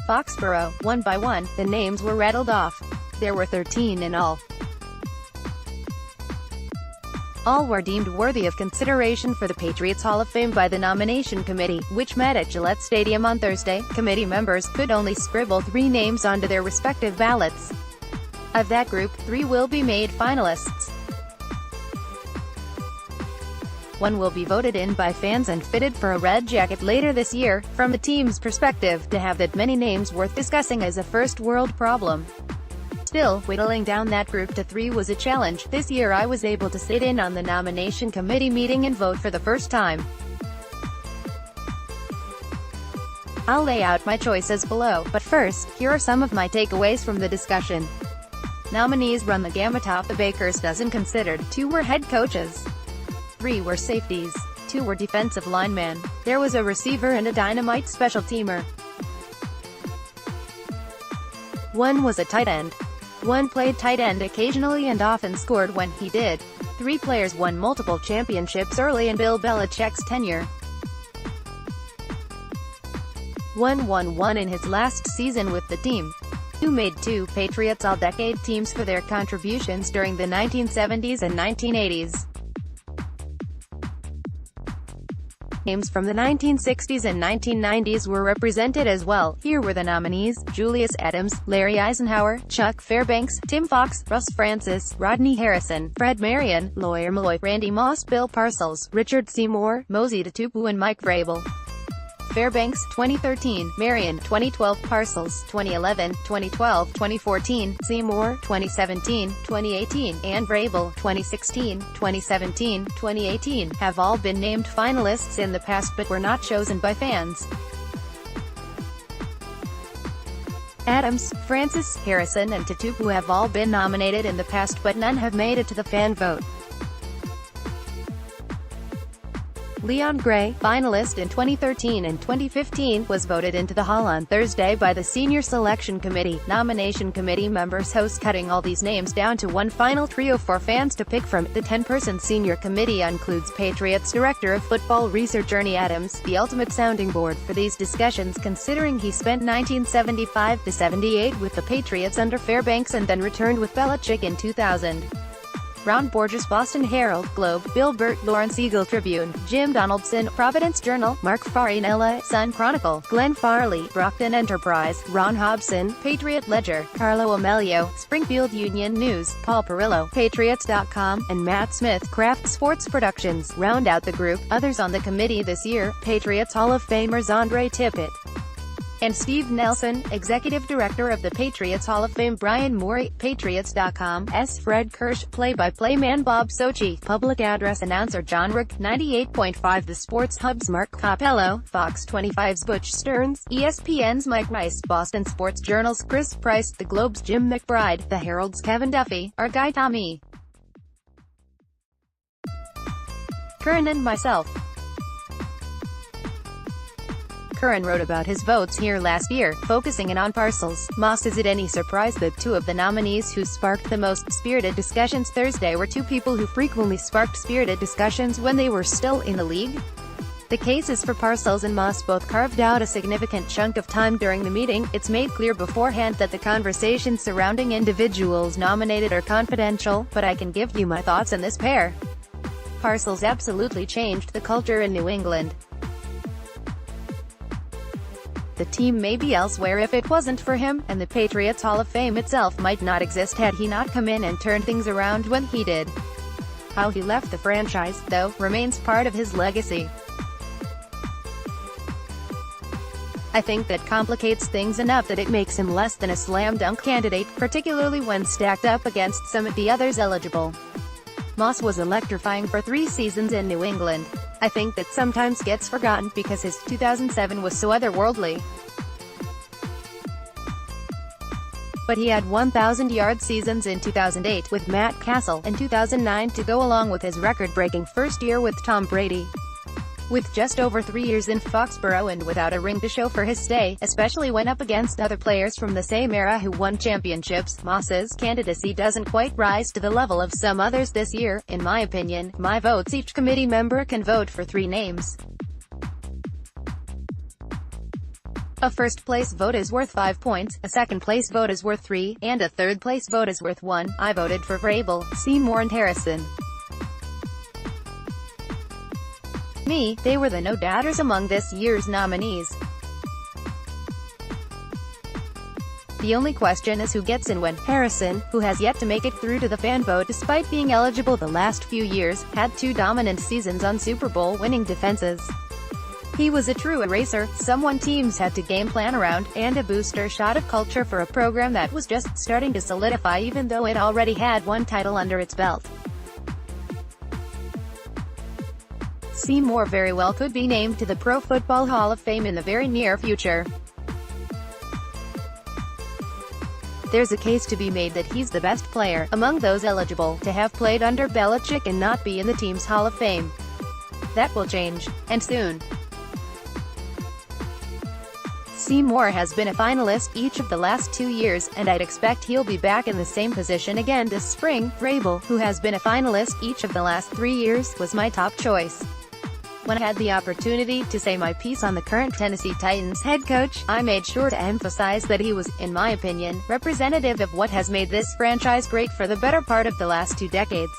Foxborough. One by one, the names were rattled off. There were 13 in all. All were deemed worthy of consideration for the Patriots Hall of Fame by the nomination committee, which met at Gillette Stadium on Thursday. Committee members could only scribble 3 names onto their respective ballots. Of that group, 3 will be made finalists. 1 will be voted in by fans and fitted for a red jacket later this year. From the team's perspective, to have that many names worth discussing is a first-world problem. Still, whittling down that group to 3 was a challenge. This year I was able to sit in on the nomination committee meeting and vote for the first time. I'll lay out my choices below, but first, here are some of my takeaways from the discussion. Nominees run the gamut off the baker's dozen considered. 2 were head coaches. 3 were safeties. 2 were defensive linemen. There was a receiver and a dynamite special teamer. 1 was a tight end. 1 played tight end occasionally and often scored when he did. 3 players won multiple championships early in Bill Belichick's tenure. 1 won 1 in his last season with the team. 2 made 2 Patriots All-Decade teams for their contributions during the 1970s and 1980s. Names from the 1960s and 1990s were represented as well. Here were the nominees: Julius Adams, Larry Eisenhower, Chuck Fairbanks, Tim Fox, Russ Francis, Rodney Harrison, Fred Marion, Lawyer Malloy, Randy Moss, Bill Parcells, Richard Seymour, Mosey Tupu and Mike Vrabel. Fairbanks, 2013, Marion, 2012, Parcells, 2011, 2012, 2014, Seymour, 2017, 2018, and Vrabel, 2016, 2017, 2018, have all been named finalists in the past but were not chosen by fans. Adams, Francis, Harrison and Tupu have all been nominated in the past but none have made it to the fan vote. Leon Gray, finalist in 2013 and 2015, was voted into the Hall on Thursday by the Senior Selection Committee. Nomination committee members host cutting all these names down to one final trio for fans to pick from. The 10-person senior committee includes Patriots Director of Football Research Ernie Adams, the ultimate sounding board for these discussions considering he spent 1975–78 with the Patriots under Fairbanks and then returned with Belichick in 2000. Ron Borges, Boston Herald, Globe, Bill Burt, Lawrence Eagle Tribune, Jim Donaldson, Providence Journal, Mark Farinella, Sun Chronicle, Glenn Farley, Brockton Enterprise, Ron Hobson, Patriot Ledger, Carlo Amelio, Springfield Union News, Paul Perillo, Patriots.com, and Matt Smith, Kraft Sports Productions. Round out the group. Others on the committee this year: Patriots Hall of Famers Andre Tippett and Steve Nelson, Executive Director of the Patriots Hall of Fame Brian Morey, Patriots.com, Fred Kirsch, Play-by-Play man Bob Sochi, Public Address Announcer John Rook, 98.5 The Sports Hub's Mark Capello, Fox 25's Butch Stearns, ESPN's Mike Rice, Boston Sports Journal's Chris Price, The Globe's Jim McBride, The Herald's Kevin Duffy, our guy Tommy Curran and myself. Curran wrote about his votes here last year, focusing in on Parcells. Moss. Is it any surprise that 2 of the nominees who sparked the most spirited discussions Thursday were 2 people who frequently sparked spirited discussions when they were still in the league? The cases for Parcells and Moss both carved out a significant chunk of time during the meeting. It's made clear beforehand that the conversations surrounding individuals nominated are confidential, but I can give you my thoughts on this pair. Parcells absolutely changed the culture in New England. The team may be elsewhere if it wasn't for him, and the Patriots Hall of Fame itself might not exist had he not come in and turned things around when he did. How he left the franchise, though, remains part of his legacy. I think that complicates things enough that it makes him less than a slam dunk candidate, particularly when stacked up against some of the others eligible. Moss was electrifying for 3 seasons in New England. I think that sometimes gets forgotten because his 2007 was so otherworldly. But he had 1,000-yard seasons in 2008 with Matt Castle, and 2009 to go along with his record-breaking first year with Tom Brady. With just over 3 years in Foxborough and without a ring to show for his stay, especially when up against other players from the same era who won championships, Moss's candidacy doesn't quite rise to the level of some others this year. In my opinion, my votes: each committee member can vote for 3 names. A first-place vote is worth 5 points, a second-place vote is worth 3, and a third-place vote is worth 1. I voted for Vrabel, Seymour and Harrison. Me, they were the no-doubters among this year's nominees. The only question is who gets in when. Harrison, who has yet to make it through to the fan vote despite being eligible the last few years, had 2 dominant seasons on Super Bowl winning defenses. He was a true eraser, someone teams had to game plan around, and a booster shot of culture for a program that was just starting to solidify even though it already had 1 title under its belt. Seymour very well could be named to the Pro Football Hall of Fame in the very near future. There's a case to be made that he's the best player, among those eligible, to have played under Belichick and not be in the team's Hall of Fame. That will change, and soon. Seymour has been a finalist each of the last 2 years, and I'd expect he'll be back in the same position again this spring. Vrabel, who has been a finalist each of the last 3 years, was my top choice. When I had the opportunity to say my piece on the current Tennessee Titans head coach, I made sure to emphasize that he was, in my opinion, representative of what has made this franchise great for the better part of the last 2 decades.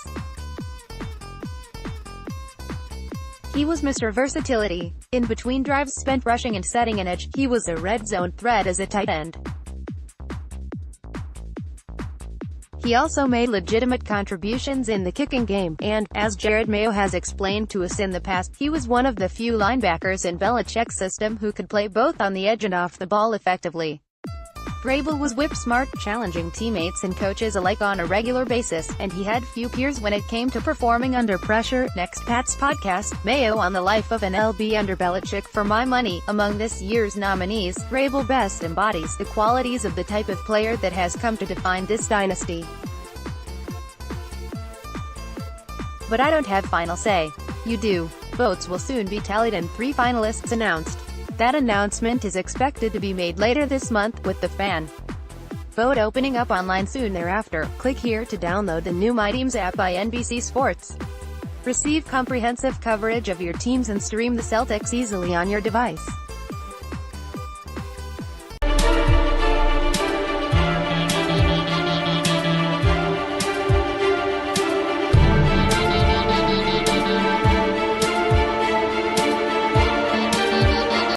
He was Mr. Versatility. In between drives spent rushing and setting an edge, he was a red zone threat as a tight end. He also made legitimate contributions in the kicking game, and, as Jared Mayo has explained to us in the past, he was one of the few linebackers in Belichick's system who could play both on the edge and off the ball effectively. Vrabel was whip-smart, challenging teammates and coaches alike on a regular basis, and he had few peers when it came to performing under pressure. Next Pats podcast, Mayo on the life of an LB under Belichick. For my money, among this year's nominees, Vrabel best embodies the qualities of the type of player that has come to define this dynasty. But I don't have final say. You do. Votes will soon be tallied and 3 finalists announced. That announcement is expected to be made later this month, with the fan vote opening up online soon thereafter. Click here to download the new My Teams app by NBC Sports. Receive comprehensive coverage of your teams and stream the Celtics easily on your device.